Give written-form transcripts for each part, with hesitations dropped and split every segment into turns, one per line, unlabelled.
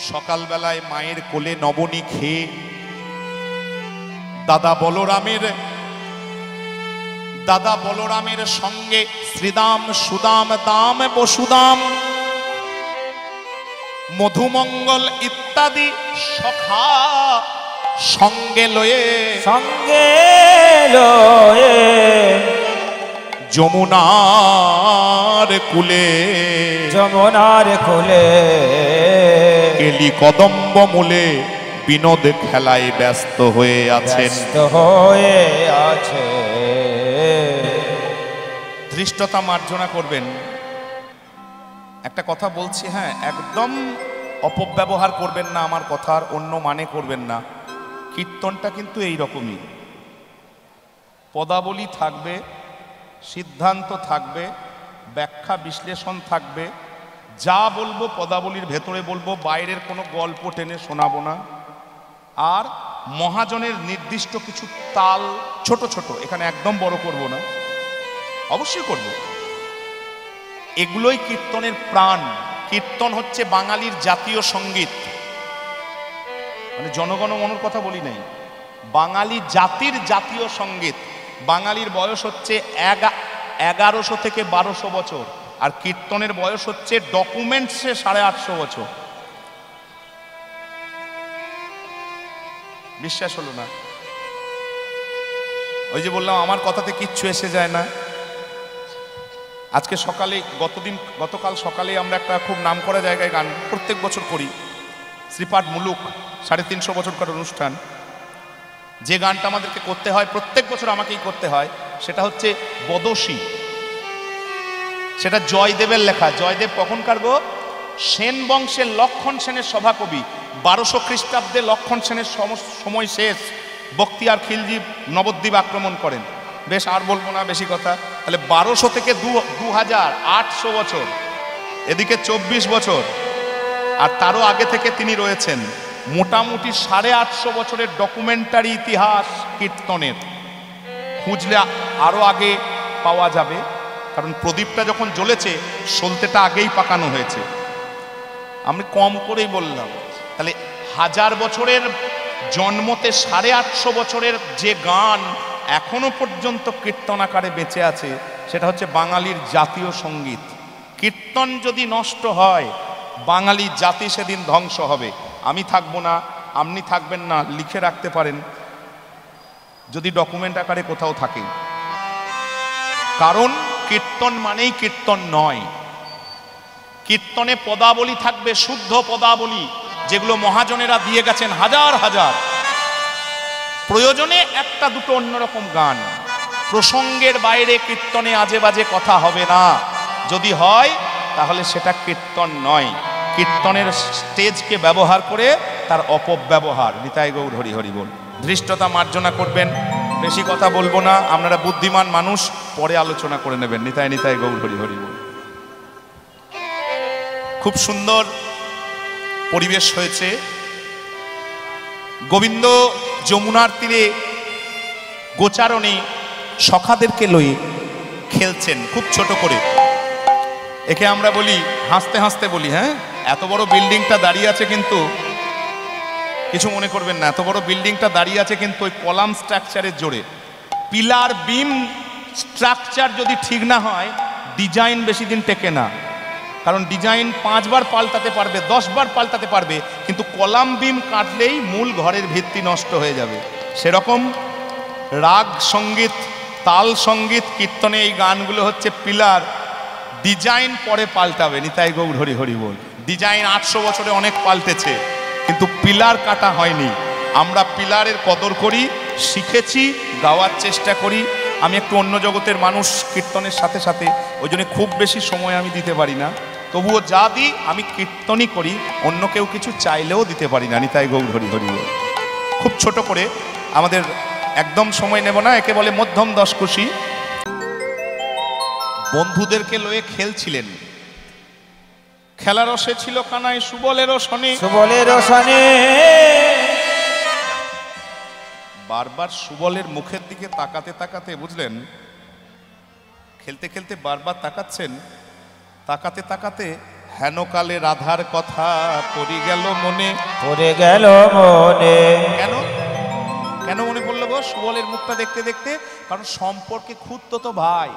সকালবেলায় মায়ের কোলে নবনী খেয়ে দাদা বলরামের সঙ্গে শ্রীদাম সুদাম দাম বসুদাম মধুমঙ্গল ইত্যাদি সখা সঙ্গে লয়ে যমুনার কুলে কেলি কদম্ব মূলে বিনোদ খেলায় ব্যস্ত হয়ে আছেন। ধৃষ্টতা মার্জনা করবেন। একটা কথা বলছি, হ্যাঁ, একদম অপব্যবহার করবেন না আমার কথার, অন্য মানে করবেন না। কীর্তনটা কিন্তু এই রকমই, পদাবলী থাকবে, সিদ্ধান্ত থাকবে, ব্যাখ্যা বিশ্লেষণ থাকবে। যা বলবো পদাবলীর ভেতরে বলবো, বাইরের কোনো গল্প টেনে শোনাবো না। আর মহাজনের নির্দিষ্ট কিছু তাল ছোট ছোট, এখানে একদম বড় করব না, অবশ্যই করব। এগুলোই কীর্তনের প্রাণ। কীর্তন হচ্ছে বাঙালির জাতীয় সঙ্গীত, মানে জনগণমনর কথা বলি নাই, বাঙালি জাতির জাতীয় সঙ্গীত। বাঙালির বয়স হচ্ছে 1100 থেকে 1200 বছর, আর কীর্তনের বয়স হচ্ছে ডকুমেন্টসে 850 বছর। বিশ্বাস হলো না? ওই যে বললাম আমার কথাতে কিচ্ছু এসে যায় না। আজকে সকালে গতকাল সকালে আমরা একটা খুব নামকরা জায়গায় গান প্রত্যেক বছর করি, শ্রীপাঠ মুলুক, 350 বছরকার অনুষ্ঠান। যে গানটা আমাদেরকে করতে হয়, প্রত্যেক বছর আমাকেই করতে হয়, সেটা হচ্ছে বদসী। সেটা জয়দেবের লেখা। জয়দেব কখনকার গো? সেন বংশের লক্ষণ সেনের সভাকবি। 1200 খ্রিস্টাব্দে লক্ষণ সেনের সময় শেষ, বখতিয়ার খিলজি নবদ্বীপ আক্রমণ করেন। বেশ, আর বলবো না বেশি কথা। তাহলে 1200 থেকে 2800 বছর, এদিকে 24 বছর, আর তারও আগে থেকে তিনি রয়েছেন। মোটামুটি 850 বছরের ডকুমেন্টারি ইতিহাস কীর্তনের। খুঁজলে আরো আগে পাওয়া যাবে, কারণ প্রদীপটা যখন জ্বলেছে সলতেটা আগেই পাকানো হয়েছে। আমি কম করেই বললাম। তাহলে 1000 বছরের জন্মতে 850 বছরের যে গান এখনো পর্যন্ত কীর্তন আকারে বেঁচে আছে, সেটা হচ্ছে বাঙালির জাতীয় সঙ্গীত। কীর্তন যদি নষ্ট হয়, বাঙালি জাতি সেদিন ধ্বংস হবে। আমি থাকবো না, আপনি থাকবেন না, লিখে রাখতে পারেন যদি ডকুমেন্ট আকারে কোথাও থাকে। কারণ কীর্তন মানেই কীর্তন নয়। কীর্তনে পদাবলী থাকবে, শুদ্ধ পদাবলী, যেগুলো মহাজনেরা দিয়ে গেছেন হাজার হাজার। প্রয়োজনে একটা দুটো অন্যরকম গান। প্রসঙ্গের বাইরে কীর্তনে আজে বাজে কথা হবে না। যদি হয় তাহলে সেটা কীর্তন নয়। কীর্তনের স্টেজকে ব্যবহার করে তার অপব্যবহার। নিতাই গৌর হরি হরি বল। ধৃষ্টতা মার্জনা করবেন। বেশি কথা বলবো না, আপনারা বুদ্ধিমান মানুষ, পরে আলোচনা করে নেবেন। নিতাই নিতাই গৌর হরি হরি বল। খুব সুন্দর পরিবেশ হয়েছে। গোবিন্দ যমুনার তীরে গোচারণে সখাদেরকে লয়ে খেলছেন খুব ছোট করে। একে আমরা বলি, হাসতে হাসতে বলি, হ্যাঁ, এত বড় বিল্ডিংটা দাঁড়িয়ে আছে, কিন্তু কিছু মনে করবেন না, এত বড় বিল্ডিংটা দাঁড়িয়ে আছে কিন্তু ওই কলাম স্ট্রাকচারের জোরে। পিলার বিম স্ট্রাকচার যদি ঠিক না হয়, ডিজাইন বেশি দিন টেকে না। কারণ ডিজাইন 5 বার পাল্টাতে পারবে, 10 বার পাল্টাতে পারবে, কিন্তু কলাম বিম কাটলেই মূল ঘরের ভিত্তি নষ্ট হয়ে যাবে। সেরকম রাগ সঙ্গীত, তাল সঙ্গীত, কীর্তনে এই গানগুলো হচ্ছে পিলার। ডিজাইন পরে পাল্টাবে। নিতাই গৌর হরি হরি বল। ডিজাইন 800 বছরে অনেক পাল্টেছে, কিন্তু পিলার কাটা হয়নি। আমরা পিলারের কদর করি, শিখেছি, গাওয়ার চেষ্টা করি। আমি একটু অন্য জগতের মানুষ কীর্তনের সাথে সাথে, ওই জন্য খুব বেশি সময় আমি দিতে পারি না। তবুও যা দিই আমি কীর্তনই করি, অন্য কেউ কিছু চাইলেও দিতে পারি না। নিতাই গৌর হরি হরি বল। খুব ছোট করে, আমাদের একদম সময় নেব না, একে বলে মধ্যম দশকুশি। বন্ধুদেরকে লয়ে খেলছিলেন। খেলার রসে ছিল কানাই সুবলেরও শনি, সুবলেরও শনি। বারবার সুবলের মুখের দিকে তাকাতে তাকাতে, বুঝলেন, খেলতে খেলতে বারবার তাকাচ্ছেন, তাকাতে তাকাতে হেনকালে রাধার কথা পড়ে গেল মনে।
পড়ে গেল মনে।
কেন কেন মনে পড়লো গো সুবলের মুখটা দেখতে দেখতে? কারণ সম্পর্কে খুঁড়তো তো ভাই,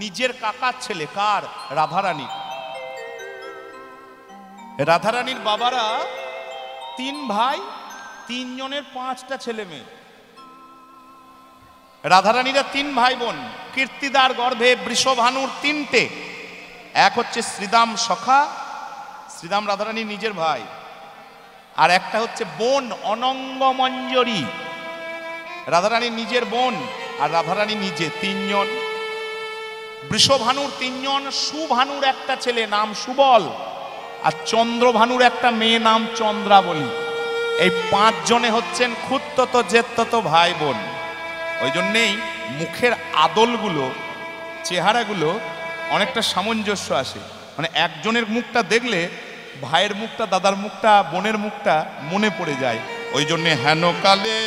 নিজের কাকার ছেলে। কার? রাধারানীর। রাধারানীর বাবারা 3 ভাই, 3 জনের 5টা ছেলে মেয়ে। রাধারানীরা 3 ভাই বোন। কীর্তিদার গর্ভে বৃষভানুর 3টে। এক হচ্ছে শ্রীদাম সখা, শ্রীদাম রাধারানীর নিজের ভাই। আর একটা হচ্ছে বোন অনঙ্গমঞ্জরী, রাধারানীর নিজের বোন। আর রাধারানী নিজে 3 জন। বৃষভানুর 3 জন, সুভানুর একটা ছেলে নাম সুবল, আর চন্দ্রভানুর একটা মেয়ে নাম চন্দ্রাবলী। এই 5 জনে হচ্ছেন খুঁড়তো জেঠতো ভাই বোন। ওই জন্যেই মুখের আদলগুলো, চেহারাগুলো অনেকটা সামঞ্জস্য আসে। মানে একজনের মুখটা দেখলে ভাইয়ের মুখটা, দাদার মুখটা, বোনের মুখটা মনে পড়ে যায়। ওই জন্যে হেনকালে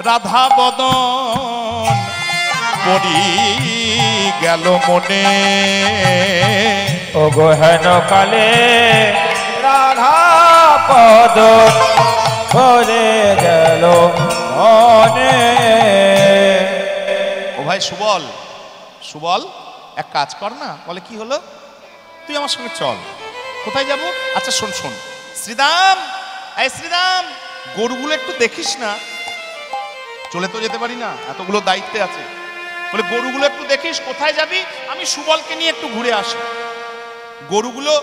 রাধা বদন পড়ি গেল মনে।
ও গো হেনকালে রাধা বদন পড়ে গেল মনে।
ও ভাই সুবল, সুবল এক কাজ কর না। বলে কি হলো? তুই আমার সঙ্গে চল। কোথায় যাব? আচ্ছা শোন শোন শ্রীদাম, এই শ্রীদাম, গরুগুলো একটু দেখিস না। চলে তো যেতে পারি না, এতগুলো দায়িত্বে আছে। বলে গরুগুলো একটু দেখিস। কোথায় যাবি? আমি সুবলকে নিয়ে একটু ঘুরে আসি। গরুগুলো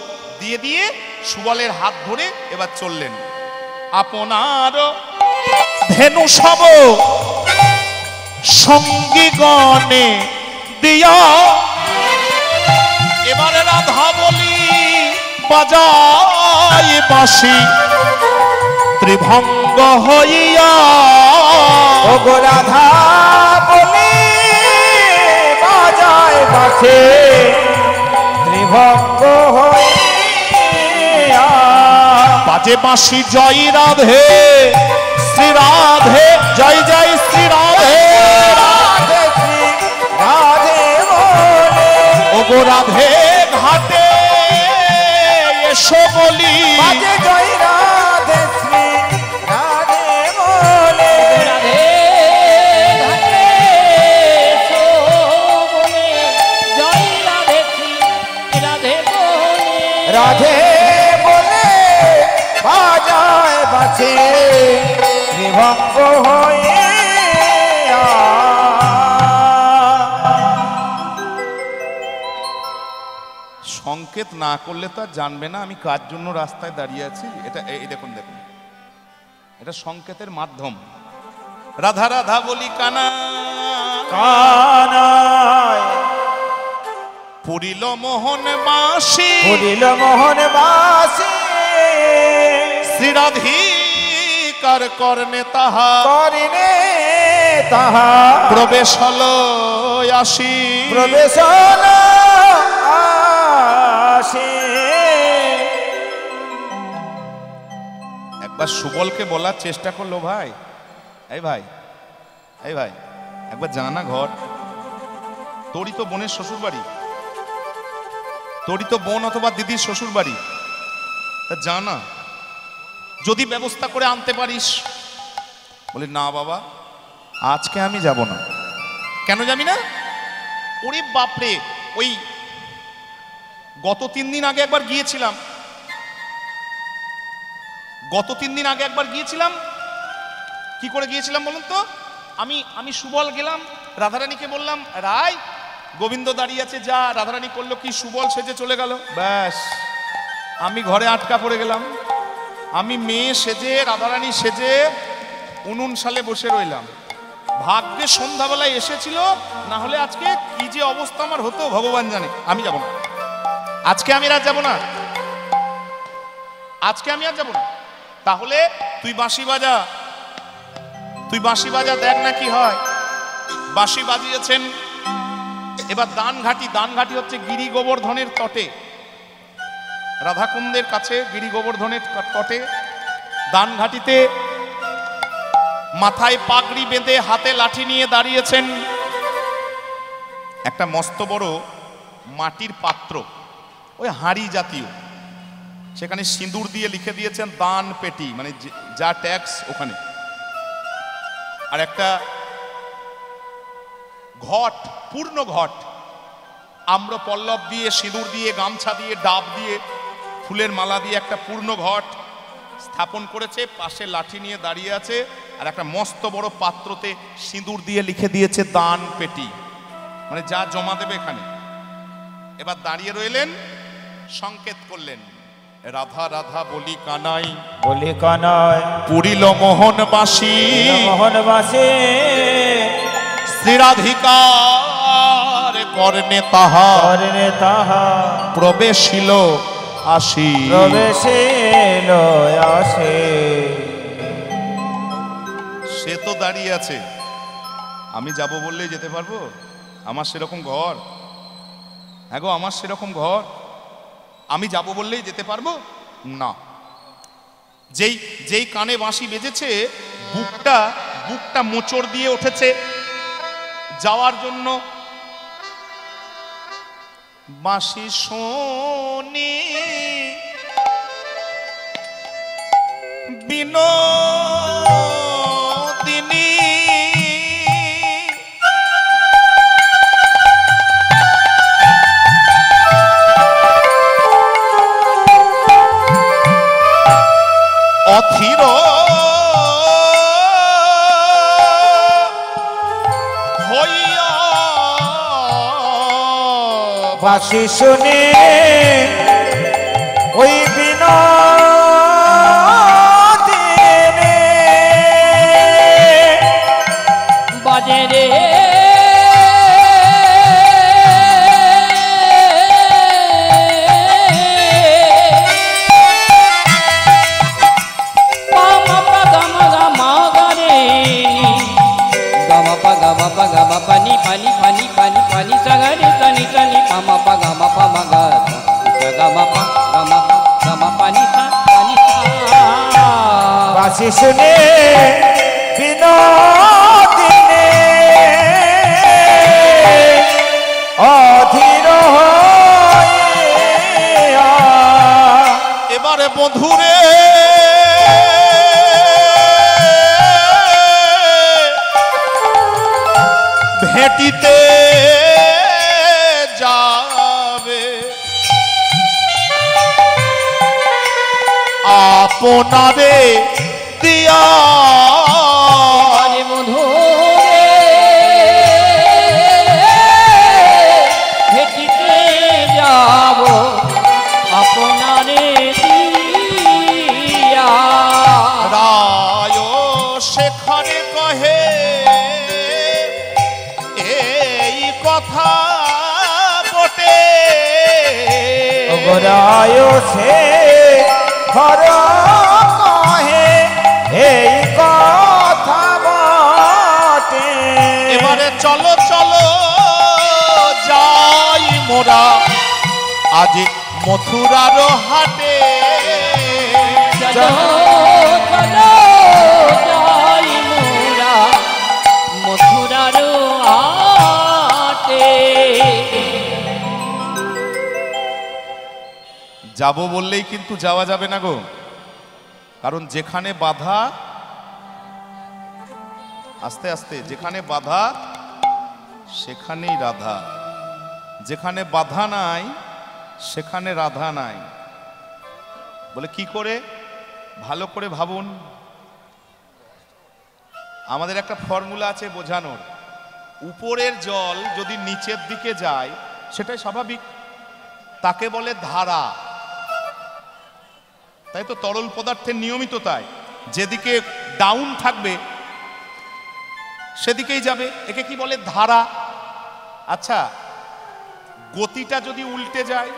দিয়ে দিয়ে সুবলের হাত ধরে এবার চললেন। আপনার ধেনু সব সঙ্গী গণে দিয়া, এবারে রাধা বলি বাজায় বাঁশি ত্রিভঙ্গ হইয়া।
ও গো রাধা বলি বাজায় বাঁশি ত্রিভঙ্গ হইয়া।
বাজে বাঁশি জয় রাধে শ্রী রাধে, জয় জয় শ্রী রাধে
রাধে শ্রী রাধে বলে।
ও গো রাধে ঘাটে এসো বলি।
বাজে জয় রাধে শ্রী রাধে বলে।
রাধে ঘাটে এসো বলে, জয় রাধে শ্রী রাধে বলে।
রাধে বলে বাজায় বাঁশি ত্রিভঙ্গ হইয়া।
সংকেত না করলে তো আর জানবে না আমি কার জন্য রাস্তায় দাঁড়িয়ে আছি। এটা এই দেখুন দেখুন, এটা সংকেতের মাধ্যম। রাধা রাধা বলি কানা
কানায়
পুরিল মোহন বাঁশি,
পুরিল মোহন বাঁশি
শ্রীরাধিকার কর্ণে তাহা
করিনে তাহা
প্রবেশ হলো আসি।
প্রবেশ আসি।
একবার সুবলকে বলার চেষ্টা করলো, ভাই এই ভাই, এই ভাই একবার জানা ঘর, তোরই তো বোনের শ্বশুর বাড়ি, তোরই তো বোন অথবা দিদির শ্বশুর বাড়ি, তা জানা যদি ব্যবস্থা করে আনতে পারিস। বলি না বাবা আজকে আমি যাব না। কেন যাবি না? ওরে বাপরে, ওই গত 3 দিন আগে একবার গিয়েছিলাম, গত 3 দিন আগে একবার গিয়েছিলাম। কি করে গিয়েছিলাম বলুন তো? আমি সুবল গেলাম, রাধারানীকে বললাম রায় গোবিন্দ দাঁড়িয়ে আছে, যা। রাধারানী করলো কি, সুবল সেজে চলে গেল। ব্যাস আমি ঘরে আটকা পড়ে গেলাম। আমি মেয়ে সেজে, রাধারানী সেজে 19 সালে বসে রইলাম। ভাগ্যে সন্ধ্যাবেলায় এসেছিল, না হলে আজকে কি যে অবস্থা আমার হতো ভগবান জানে। আমি যাব না আজকে, আমি আর যাব না আজকে, আমি আর যাব না। তাহলে তুই বাঁশি বাজা, তুই বাঁশি বাজা, দেখ না কি হয়। বাঁশি বাজিয়েছেন। এবার দানঘাটি, দানঘাটি হচ্ছে গিরি গোবর্ধনের তটে, রাধাকুণ্ডের কাছে গিরি গোবর্ধনের তটে দানঘাটিতে মাথায় পাগড়ি বেঁধে হাতে লাঠি নিয়ে দাঁড়িয়েছেন একটা মস্ত বড় মাটির পাত্র। ওই হাঁড়ি জাতীয়, সেখানে সিঁদুর দিয়ে লিখে দিয়েছেন দান পেটি, মানে যা ট্যাক্স ওখানে। আর একটা ঘট, পূর্ণ ঘট, আম্র পল্লব দিয়ে, সিঁদুর দিয়ে, গামছা দিয়ে, ডাব দিয়ে, ফুলের মালা দিয়ে একটা পূর্ণ ঘট স্থাপন করেছে। পাশে লাঠি নিয়ে দাঁড়িয়ে আছে, আর একটা মস্ত বড় পাত্রতে সিঁদুর দিয়ে লিখে দিয়েছে দান পেটি, মানে যা জমা দেবে এখানে। এবার দাঁড়িয়ে রইলেন, সংকেত করলেন, রাধা রাধা বলি কানাই,
বলি কানাই
পুরিল মোহনবাসী,
মোহনবাসী
শ্রীরাধিকার কর্ণে তাহা,
করনে তাহা
প্রবেশিল আসি।
প্রবেশিল আসে।
সে তো দাঁড়িয়ে আছে, আমি যাব বললেই যেতে পারবো? আমার সেরকম ঘর? হ্যাঁ গো, আমার সেরকম ঘর? আমি যাব বললেই যেতে পারবো না। যেই যেই কানে বাঁশি বেজেছে, বুকটা মোচড় দিয়ে উঠেছে যাওয়ার জন্য। বাঁশি শোনি বিনোদিনী, অথির হইয়া
বাঁশি শুনে ওই বিনোদিনী
বাজে রে pani pani pani pani pani sagare tani tani pama pa gama pama ga gama pa gama pani sa pani sa।
বাঁশি শুনে বিনোদিনী অধীর হইয়া
এবারে বধুরে ভেটিতে যাবে, আপনারে দিয়া
বধু ভেটিতে যাব আপনারে দিয়া।
রায় সেখানে কহে এই কথা বটে,
গোরায় সে ঘর কহে এই কথা বটে।
এবারে চলো চলো যাই মোরা আজ মথুরার হাটে,
চলো চলো যাই মোরা মথুরার হাটে।
যাব বললেই কিন্তু যাওয়া যাবে না গো, কারণ যেখানে বাধা, আস্তে আস্তে, যেখানে বাধা সেখানেই রাধা, যেখানে বাধা নাই সেখানে রাধা নাই। বলে কি করে? ভালো করে ভাবুন, আমাদের একটা ফর্মুলা আছে বোঝানোর, উপরের জল যদি নিচের দিকে যায় সেটাই স্বাভাবিক, তাকে বলে ধারা। তাই তো তরল পদার্থের নিয়মিত তাই, যেদিকে ডাউন থাকবে সেদিকেই যাবে, একে কি বলে ধারা। আচ্ছা, গতিটা যদি উল্টে যায়,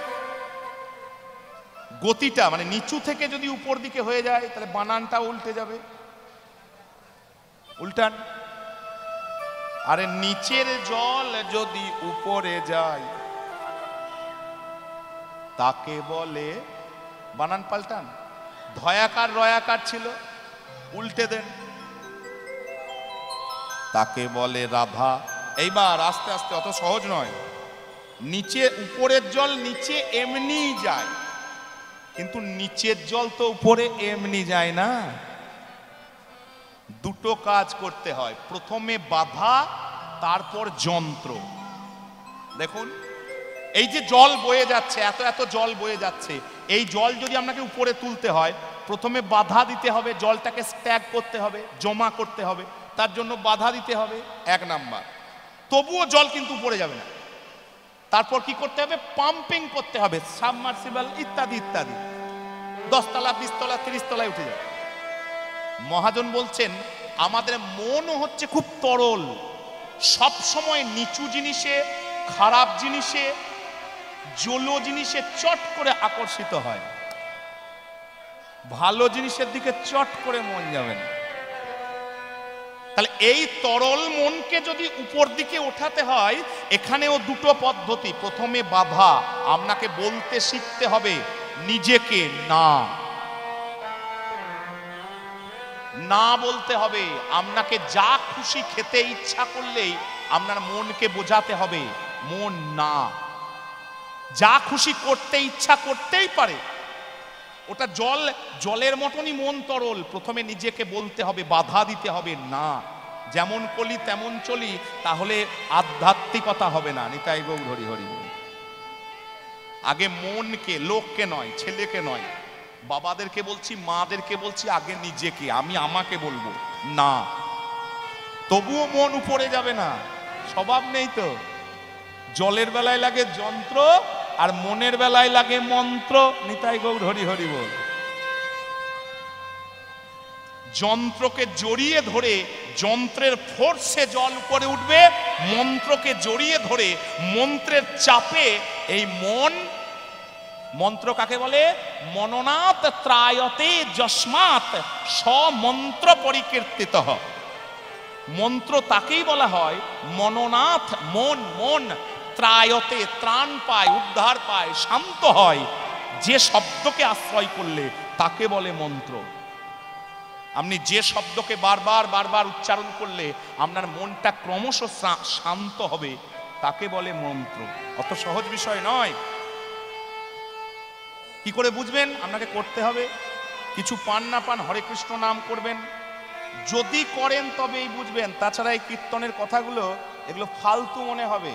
গতিটা মানে নিচু থেকে যদি উপর দিকে হয়ে যায়, তাহলে বানানটা উল্টে যাবে। উল্টান। আরে নিচের জল যদি উপরে যায় তাকে বলে, বানান পাল্টান, ধয়াকার রয়াকার ছিল, উল্টে দেন, তাকে বলে রাধা। এইবার আস্তে আস্তে, অত সহজ নয়, নিচে উপরের জল নিচে এমনিই যায়, কিন্তু নিচের জল তো উপরে এমনি যায় না। দুটো কাজ করতে হয়, প্রথমে বাধা, তারপর যন্ত্র। দেখুন এই যে জল বয়ে যাচ্ছে, এত এত জল বয়ে যাচ্ছে, এই জল যদি আপনাকে উপরে তুলতে হয় প্রথমে বাধা দিতে হবে, জলটাকে স্ট্যাগ করতে হবে, জমা করতে হবে, তার জন্য বাধা দিতে হবে 1 নাম্বার। তবুও জল কিন্তু উপরে যাবে না, তারপর কি করতে হবে? পাম্পিং করতে হবে, সাবমার্সিবল ইত্যাদি ইত্যাদি, 10 তলা 20 তলা 30 তলায় উঠে যাবে। মহাজন বলছেন আমাদের মন হচ্ছে খুব তরল, সব সময় নিচু জিনিসে, খারাপ জিনিসে, জলো জিনিসে চট করে আকর্ষিত হয়, ভালো জিনিসের দিকে চট করে মন যাবে না। তাহলে এই তরল মনকে যদি উপর দিকে ওঠাতে হয়, এখানেও দুটো পদ্ধতি। প্রথমে বাধা, আপনাকে বলতে শিখতে হবে নিজেকে না, না বলতে হবে। আপনাকে যা খুশি খেতে ইচ্ছা করলেই আপনার মনকে বোঝাতে হবে মন না। যা খুশি করতে ইচ্ছা করতেই পারে, ওটা জলের মতনই মন তরল। প্রথমে নিজেকে বলতে হবে, বাধা দিতে হবে না। যেমন কলি তেমন চলি, তাহলে আধ্যাত্মিকতা হবে না। নিতাই গৌর হরি হরি। আগে মনকে, লোককে নয়, ছেলেকে নয়, বাবাদেরকে বলছি, মাদেরকে বলছি, আগে নিজেকে, আমি আমাকে বলবো না। তবুও মন উপরে যাবে না, স্বভাব নেই তো। জলের বেলায় লাগে যন্ত্র, আর মনের বেলায় লাগে মন্ত্র। নিতাই গৌর হরি হরি বল। যন্ত্রকে জড়িয়ে ধরে যন্ত্রের ফোর্সে জল উপরে উঠবে, মন্ত্রকে জড়িয়ে ধরে মন্ত্রের চাপে এই মন, মন্ত্র কাকে বলে? মননাথ ত্রায়তে যস্মাৎ সমন্ত্র পরিকীর্তিত। মন্ত্র তাকেই বলা হয় মননাথ, মন, মন ত্রায়তে, ত্রাণ পায়, উদ্ধার পায়, শান্ত হয় যে শব্দকে আশ্রয় করলে, তাকে বলে মন্ত্র। আপনি যে শব্দকে বারবার বারবার উচ্চারণ করলে আপনার মনটা ক্রমশ শান্ত হবে, তাকে বলে মন্ত্র। অত সহজ বিষয় নয়। কি করে বুঝবেন? আপনাকে করতে হবে। কিছু পান না পান হরে কৃষ্ণ নাম করবেন, যদি করেন তবেই বুঝবেন। তাছাড়া এই কীর্তনের কথাগুলো এগুলো ফালতু মনে হবে।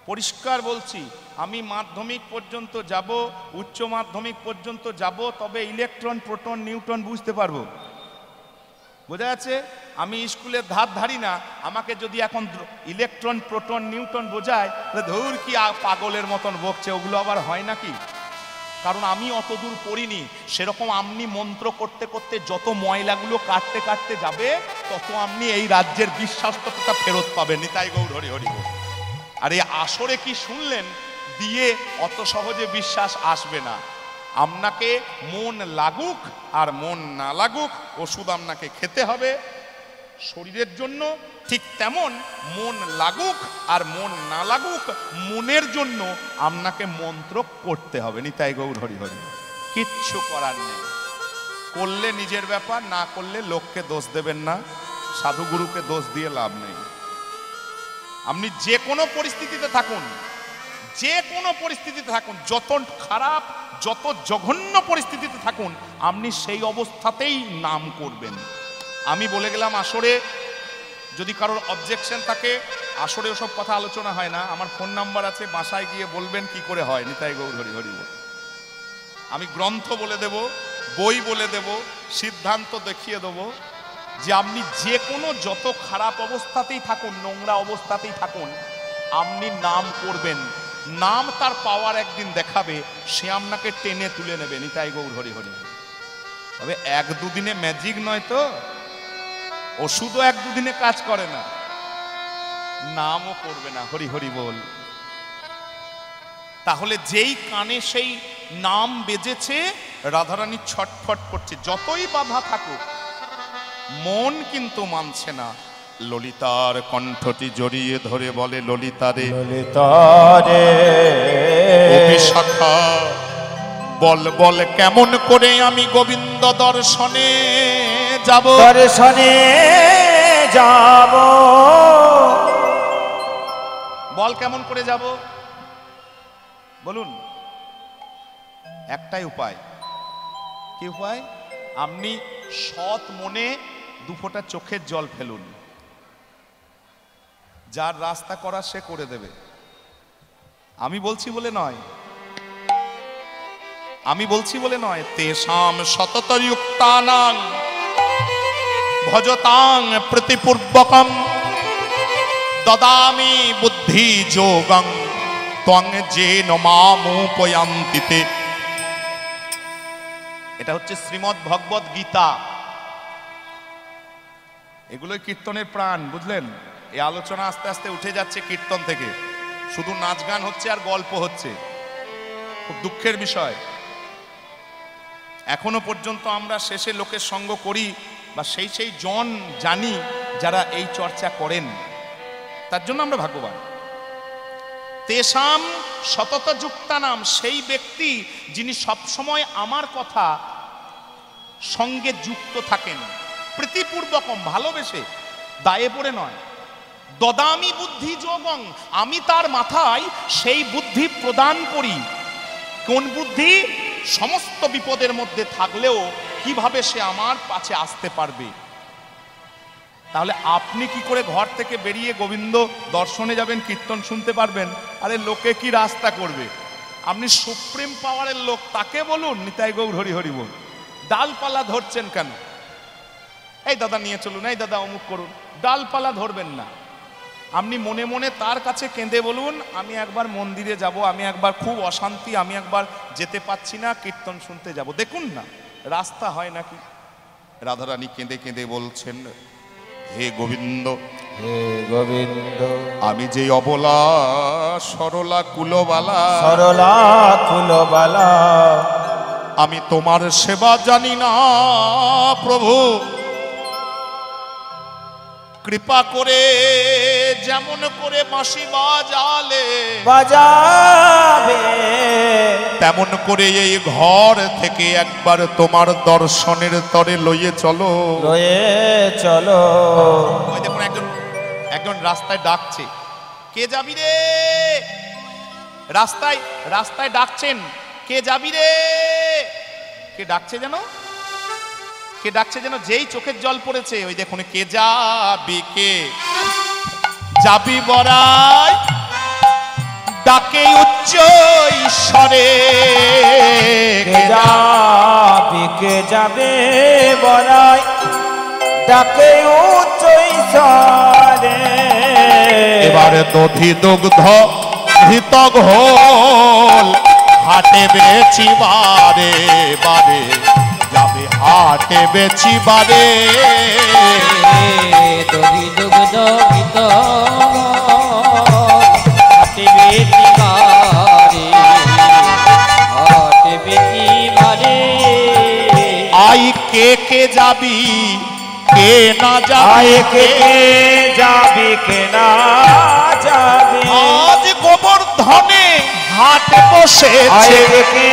পরিষ্কার বলছি, আমি মাধ্যমিক পর্যন্ত যাব, উচ্চ মাধ্যমিক পর্যন্ত যাব, তবে ইলেকট্রন, প্রোটন, নিউটন বুঝতে পারবো। বোঝা যাচ্ছে? আমি স্কুলের ধার ধারি না, আমাকে যদি এখন ইলেকট্রন, প্রোটন, নিউটন বোঝায়, ধুর কি পাগলের মতন বকছে, ওগুলো আবার হয় নাকি? কারণ আমি অত দূর পড়িনি। সেরকম আপনি মন্ত্র করতে করতে যত ময়লাগুলো কাটতে কাটতে যাবে, তত আপনি এই রাজ্যের বিশ্বাসটা ফেরত পাবেন। নিতাই গৌর হরি হরি। আর এই আসরে কি শুনলেন দিয়ে অত সহজে বিশ্বাস আসবে না। আপনাকে মন লাগুক আর মন না লাগুক, ওষুধ আপনাকে খেতে হবে শরীরের জন্য। ঠিক তেমন মন লাগুক আর মন না লাগুক, মনের জন্য আপনাকে মন্ত্র করতে হবে। নিতাই গৌর হরি হরি। কিচ্ছু করার নেই। করলে নিজের ব্যাপার, না করলে লোককে দোষ দেবেন না, সাধুগুরুকে দোষ দিয়ে লাভ নেই। আপনি যে কোনো পরিস্থিতিতে থাকুন, যে কোনো পরিস্থিতিতে থাকুন, যত খারাপ, যত জঘন্য পরিস্থিতিতে থাকুন, আপনি সেই অবস্থাতেই নাম করবেন। আমি বলে গেলাম আসরে, যদি কারোর অবজেকশন থাকে, আসরে ওসব কথা আলোচনা হয় না। আমার ফোন নাম্বার আছে, বাসায় গিয়ে বলবেন কি করে হয়। নিতাই গৌর হরি হরি। আমি গ্রন্থ বলে দেব, বই বলে দেব, সিদ্ধান্ত দেখিয়ে দেব যে আপনি যে কোনো যত খারাপ অবস্থাতেই থাকুন, নোংরা অবস্থাতেই থাকুন, আপনি নাম করবেন। নাম তার পাওয়ার একদিন দেখাবে, সে আপনাকে টেনে তুলে নেবে। নিতাই গৌর হরি হরি। তবে 1-2 দিনে ম্যাজিক নয় তো, ওষুধও 1-2 দিনে কাজ করে না, নামও করবে না। হরি হরি বল। তাহলে যেই কানে সেই নাম বেজেছে, রাধারানী ছটফট করছে। যতই বাধা থাকুক, মন কিন্তু মানছে না। ললিতার কণ্ঠটি জড়িয়ে ধরে বলে, ললিতারে,
ললিতারে
ও বিশাখা, বল বল কেমন করে আমি গোবিন্দ দর্শনে যাব?
দর্শনে যাব।
বল কেমন করে যাব? বলুন। একটাই উপায়। কি উপায়? আপনি সৎ মনে দুফোঁটা চোখের জল ফেলুন। যার রাস্তা করা সে করে দেবে। আমি বলছি বলে নয়, আমি বলছি বলে নয়। তেষাম সততযুক্তানাং ভজতাং প্রতিপূর্বকম দদামি বুদ্ধি যোগং ত্বং যেন মামুপয়ান্তি তে। এটা হচ্ছে শ্রীমদ্ ভগবদ গীতা। এগুলোই কীর্তনের প্রাণ, বুঝলেন? এই আলোচনা আস্তে আস্তে উঠে যাচ্ছে কীর্তন থেকে, শুধু নাচ গান হচ্ছে আর গল্প হচ্ছে। খুব দুঃখের বিষয়, এখনো পর্যন্ত আমরা শেষে লোকের সঙ্গ করি বা সেই জন জানি যারা এই চর্চা করেন, তার জন্য আমরা ভাগ্যবান। তেষাম সততযুক্তানাম, সেই ব্যক্তি যিনি সবসময় আমার কথা সঙ্গে যুক্ত থাকেন, প্রীতিপূর্বকম, ভালোবেসে, দায়ে পড়ে নয়। দদামি বুদ্ধি যোগং, আমি তার মাথায় সেই বুদ্ধি প্রদান করি। কোন বুদ্ধি? সমস্ত বিপদের মধ্যে থাকলেও কিভাবে সে আমার পাশে আসতে পারবে। তাহলে আপনি কি করে ঘর থেকে বেরিয়ে গোবিন্দ দর্শনে যাবেন, কীর্তন শুনতে পারবেন? আরে লোকে কি রাস্তা করবে? আপনি সুপ্রিম পাওয়ারের লোক, তাকে বলুন নিতাই গৌর হরি হরি বল। ডালপালা ধরছেন কেন? এই দাদা নিয়ে চলুন, এই দাদা অমুক করুন। ডালপালা ধরবেন না। আপনি মনে মনে তার কাছে কেঁদে বলুন, আমি একবার মন্দিরে যাব, আমি একবার খুব অশান্তি, আমি একবার যেতে পাচ্ছি না, কীর্তন শুনতে যাব। দেখুন না রাস্তা হয় নাকি। রাধারানী কেঁদে কেঁদে বলছেন, হে গোবিন্দ,
হে গোবিন্দ,
আমি যে অবলা সরলা কুলবালা,
সরলা কুলবালা,
আমি তোমার সেবা জানি না প্রভু, কৃপা করে যেমন করে বাঁশি
বাজাবে
তেমন করে এই ঘর থেকে একবার তোমার দর্শনের তরে লইয়ে চলো,
লয়ে চলো।
ওই দেখুন একজন রাস্তায় ডাকছে, কে যাবি রে? রাস্তায় ডাকছেন, কে যাবি রে? কে ডাকছে যেন? কে ডাকছে যেন? যেই চোখের জল পড়েছে, ওই দেখুন, কে যাবি, কে যাবি বরাই, ডাকে উচ্চ ঈশ্বরে,
কে যাবি, কে যাবে বরাই, ডাকে উচ্চ ঈশ্বরে।
এবারে দধি দুগ্ধ ঘৃত ঘোল হাটে বেচি বারে বারে, যাবে হাটে বেচি বারে।
দধি দুগ্ধ ঘৃত হাটে বেচি বারে, হাটে বেচি বারে।
আই কে কে যাবি, কে না যাবি,
আয় কে যাবি, কে না যাবি।
আজ গোবর্ধনে হাট বসেছে,
আয় কে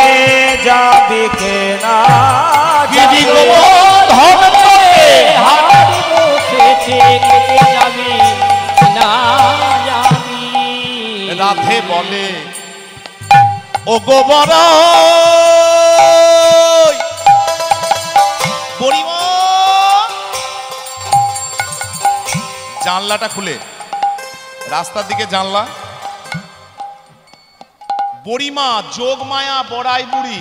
যাবি, কে না
গিরি
যাবি।
গোবর্ধন
হাট বসেছে, কে যাবি না যাবি।
রাধে বলে, ও গোবর বুড়িমা, জানলাটা খুলে, রাস্তার দিকে জানলা। বুড়িমা যোগমায়া বড়াই বুড়ি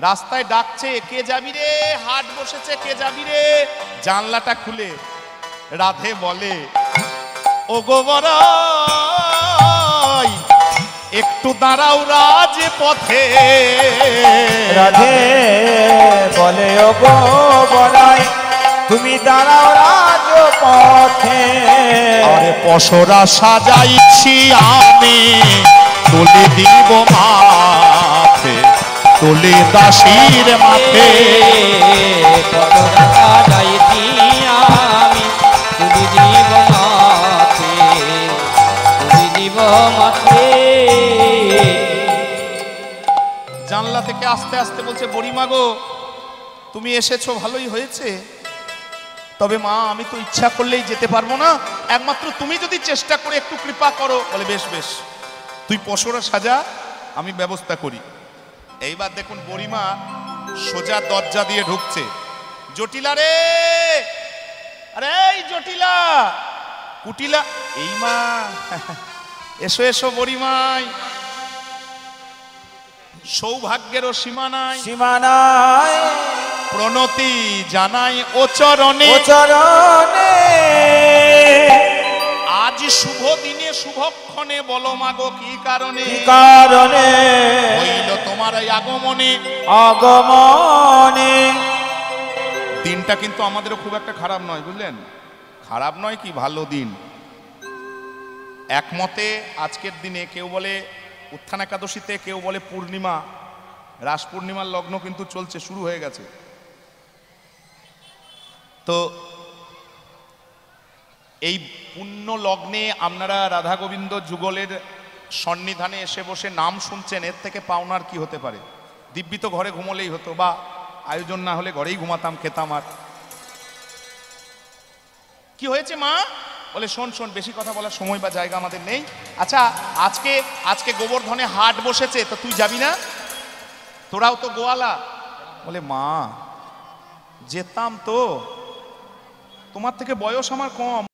রাস্তায় ডাকছে, কে যাবি রে? হাট বসেছে, কে যাবি রে? জানলাটা খুলে রাধে বলে, ও গোবর একটু দাঁড়াও রাজ পথে।
রাধে বলে, ও গো বলাই, তুমি দাঁড়াও রাজ পথে।
আরে পশরা সাজাইছি আমি, তুলে দিব মাথে, তুলে দাসীর মাথে।
কত টাকা যাইছি আমি, তুলি দিব মাথে, তুলি দিব মাথে।
জানলা থেকে আস্তে আস্তে বলছে, বুড়িমা গো, তুমি এসেছো ভালোই হয়েছে, তবে মা আমি তো ইচ্ছা করলেই যেতে পারবো না, একমাত্র তুমি যদি চেষ্টা করে একটু কৃপা করো। বলে বেশ বেশ, তুই পশরা সাজা, আমি ব্যবস্থা করি। এইবার দেখুন বুড়িমা সোজা দরজা দিয়ে ঢুকছে। জটিলা রে, আরে এই জটিলা, কুটিলা, এই মা, এসো এসো বুড়িমাই, সৌভাগ্যেরও সীমা নাই,
সীমানায়
প্রণতি জানাই ও চরণে,
ও চরণে
আজ শুভ দিনে শুভক্ষণে বলো মাগো কি কারণে,
কি কারণে
হইল তোমার এই আগমনে।
আগমনে।
দিনটা কিন্তু আমাদেরও খুব একটা খারাপ নয়, বুঝলেন? খারাপ নয় কি, ভালো দিন। একমতে আজকের দিনে কেউ বলে উত্থান একাদশীতে, কেউ বলে পূর্ণিমা, রাস পূর্ণিমার লগ্ন কিন্তু চলছে, শুরু হয়ে গেছে। তো এই পুণ্য লগ্নে আপনারা রাধা গোবিন্দ যুগলের সন্নিধানে এসে বসে নাম শুনছেন, এর থেকে পাওনার কি হতে পারে? দিব্যি তো ঘরে ঘুমলেই হতো, বা আয়োজন না হলে ঘরেই ঘুমাতাম, খেতাম। আর কি হয়েছে মা? বলে শোন শোন, বেশি কথা বলার সময় বা জায়গা আমাদের নেই। আচ্ছা, আজকে গোবর্ধনে হাট বসেছে, তো তুই যাবি না? তোরাও তো গোয়ালা। বলে মা যেতাম তো, তোমার থেকে বয়স আমার কম।